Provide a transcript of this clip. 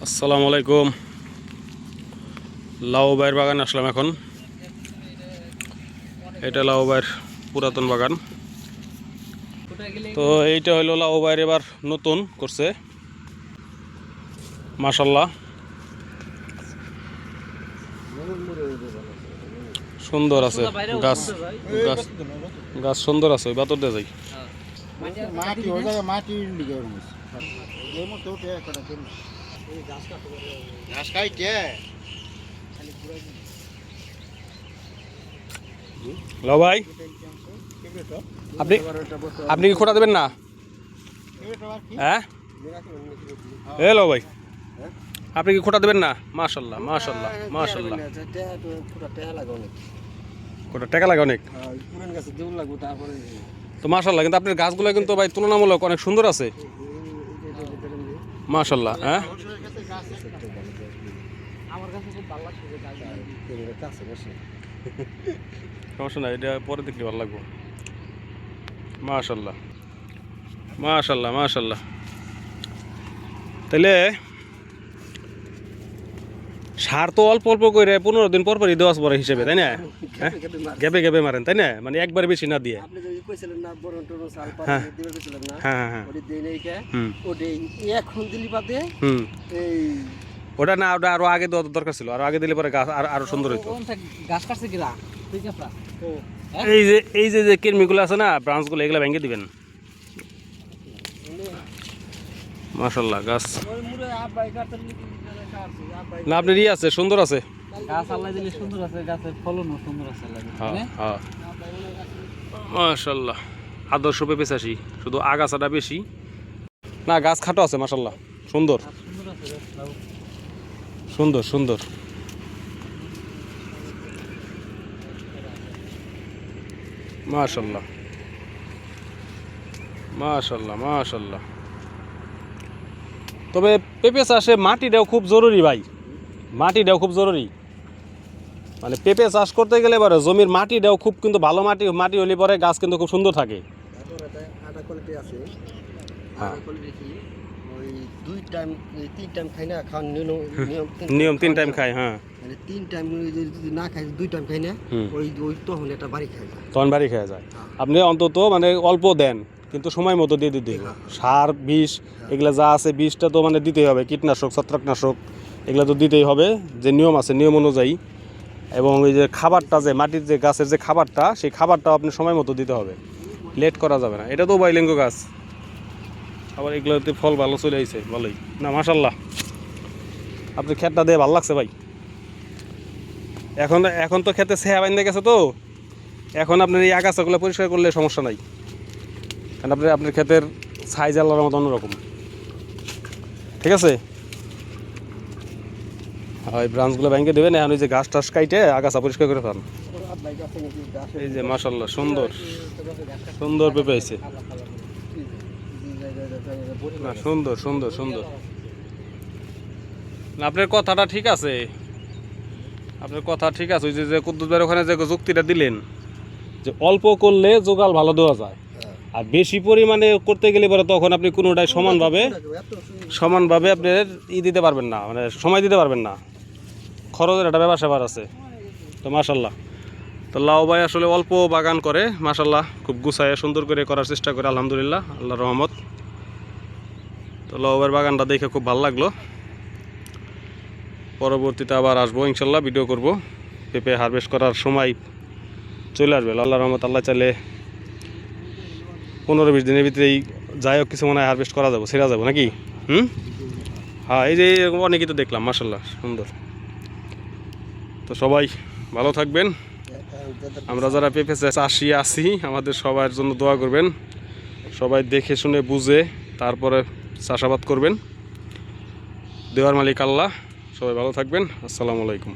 আসসালামু আলাইকুম। লাউ বাইয়ের বাগান আসলাম এখন। এটা লাউ বাইয়ের পুরাতন বাগান। তো এইটা হলো লাউ বাইয়ের এবার নতুন করছে, মাশাল্লাহ সুন্দর আছে। গাছ গাছ গাছ সুন্দর আছে। ওই বাতর দিয়ে যাই। লাউ ভাই, আপনি আপনি কি খোটা দেবেন না? হ্যাঁ, এ লাউ ভাই, আপনি কি খোটা দেবেন না? মাশাল্লাহ মাশাল্লাহ মাশাল্লাহ। খোটা টাকা লাগে অনেক তো, মাশাল্লাহ। কিন্তু আপনার গাছগুলো কিন্তু ভাই তুলনামূলক অনেক সুন্দর আছে, মাশাল্লাহ। হ্যাঁ, সমস্যা নাই, এটা পরে দেখলে ভালো লাগবো। মাশাল্লাহ মাশাল্লাহ মাশাল্লাহ। তাহলে সার তো অল্প অল্প করে 15 দিন পর পরই দেওয়া পরে হিসেবে, তাই না? হ্যাঁ, গ্যাপে গ্যাপে মারেন, তাই না? মানে একবার বেশি না দিয়ে। হ্যাঁ হ্যাঁ হ্যাঁ, ওটা না, ওটা আরো আগে দেওয়া দরকার ছিল। আরো আগে দিলে পরে গাছ আরো সুন্দর হইতো। এই যে যে কৃমিগুলো আছে না, ব্রাঞ্চগুলো, এগুলো ভেঙে দিবেন। মাশাল্লাহ গাছ না, আপনার ই আছে, সুন্দর আছে। মাশাল্লাহ আদর্শ পেঁপে চাষি, শুধু আগাছাটা বেশি না, গাছ খাটো আছে। মাশাল্লাহ সুন্দর সুন্দর সুন্দর। মাশাল্লাহ মাশাল্লাহ মাশাল্লাহ। তবে পেঁপে চাষে মাটিটাও খুব জরুরি ভাই, মাটিটাও খুব জরুরি। মানে পেঁপে চাষ করতে গেলে পরে জমির মাটিটাও খুব কিন্তু ভালো মাটি হলে পরে গাছ কিন্তু খুব সুন্দর থাকে। নিয়ম 3 টাইম খায়। হ্যাঁ, 3 টাইম যদি না খাই, 2 টাইম খাই না, তখন এটা বাড়ি খায় যায়, তখন বাড়ি খাওয়া যায়। আপনি অন্তত মানে অল্প দেন, কিন্তু সময় মতো দিয়ে দিতে হবে। সার বিষ এগুলো যা আছে, বিষটা তো মানে দিতেই হবে। কীটনাশক ছত্রাকনাশক এগুলো তো দিতেই হবে, যে নিয়ম আছে নিয়ম অনুযায়ী। এবং ওই যে খাবারটা, যে মাটির যে গাছের যে খাবারটা, সেই খাবারটাও আপনি সময় মতো দিতে হবে, লেট করা যাবে না। এটা তো বাইলিঙ্গ গাছ, আবার এগুলোতে ফল ভালো চলে আসছে, ভালোই না। মাশাল্লাহ, আপনার ক্ষেতটা দিয়ে ভালো লাগছে ভাই। এখন তো ক্ষেতে ছেয়া বাইন্দে গেছে, তো এখন আপনার এই আগাছাগুলো পরিষ্কার করলে সমস্যা নাই, কারণ আপনার ক্ষেতের সাইজ আল্লাহর মতো অন্যরকম। ঠিক আছে, ওই ব্রাঞ্চগুলো ভেঙে দেবেন। এখন ওই যে গাছ টাছ কাইটে আগাছা পরিষ্কার করে পান। এই যে মাশাল্লাহ সুন্দর সুন্দর পেঁপে আছে না, সুন্দর সুন্দর সুন্দর। না, আপনার কথাটা ঠিক আছে, আপনার কথা ঠিক আছে। ওই যে কুদ্দুস ভাইয়ের ওখানে যে যুক্তিটা দিলেন, যে অল্প করলে জোগাল ভালো দেওয়া যায়, আর বেশি পরিমাণে করতে গেলে পরে তখন আপনি কোনোটাই সমানভাবে আপনি দিতে পারবেন না, মানে সময় দিতে পারবেন না। খরচের একটা ব্যাপার স্যাপার আছে। তো মাশাল্লাহ, তো লাউ ভাই আসলে অল্প বাগান করে, মাশাল্লাহ খুব গুছায় সুন্দর করে করার চেষ্টা করে, আলহামদুলিল্লাহ, আল্লাহর রহমত। তো লাউ ভাইয়ের বাগানটা দেখে খুব ভালো লাগলো। পরবর্তীতে আবার আসবো ইনশাল্লাহ, ভিডিও করব। পেঁপে হারভেস্ট করার সময় চলে আসবে আল্লাহর রহমত। আল্লাহ চাইলে 15-20 দিনের ভিতরেই যাই হোক কিছু মনে হয় হারভেস্ট করা যাবো, ছেড়া যাবো নাকি? হ্যাঁ, এই যে অনেকেই তো দেখলাম, মাশাল্লাহ সুন্দর। তো সবাই ভালো থাকবেন। আমরা যারা পেঁপে চাষি আছি, আমাদের সবার জন্য দোয়া করবেন। সবাই দেখে শুনে বুঝে তারপরে চাষাবাদ করবেন। দেওয়ার মালিক আল্লাহ। সবাই ভালো থাকবেন। আসসালামু আলাইকুম।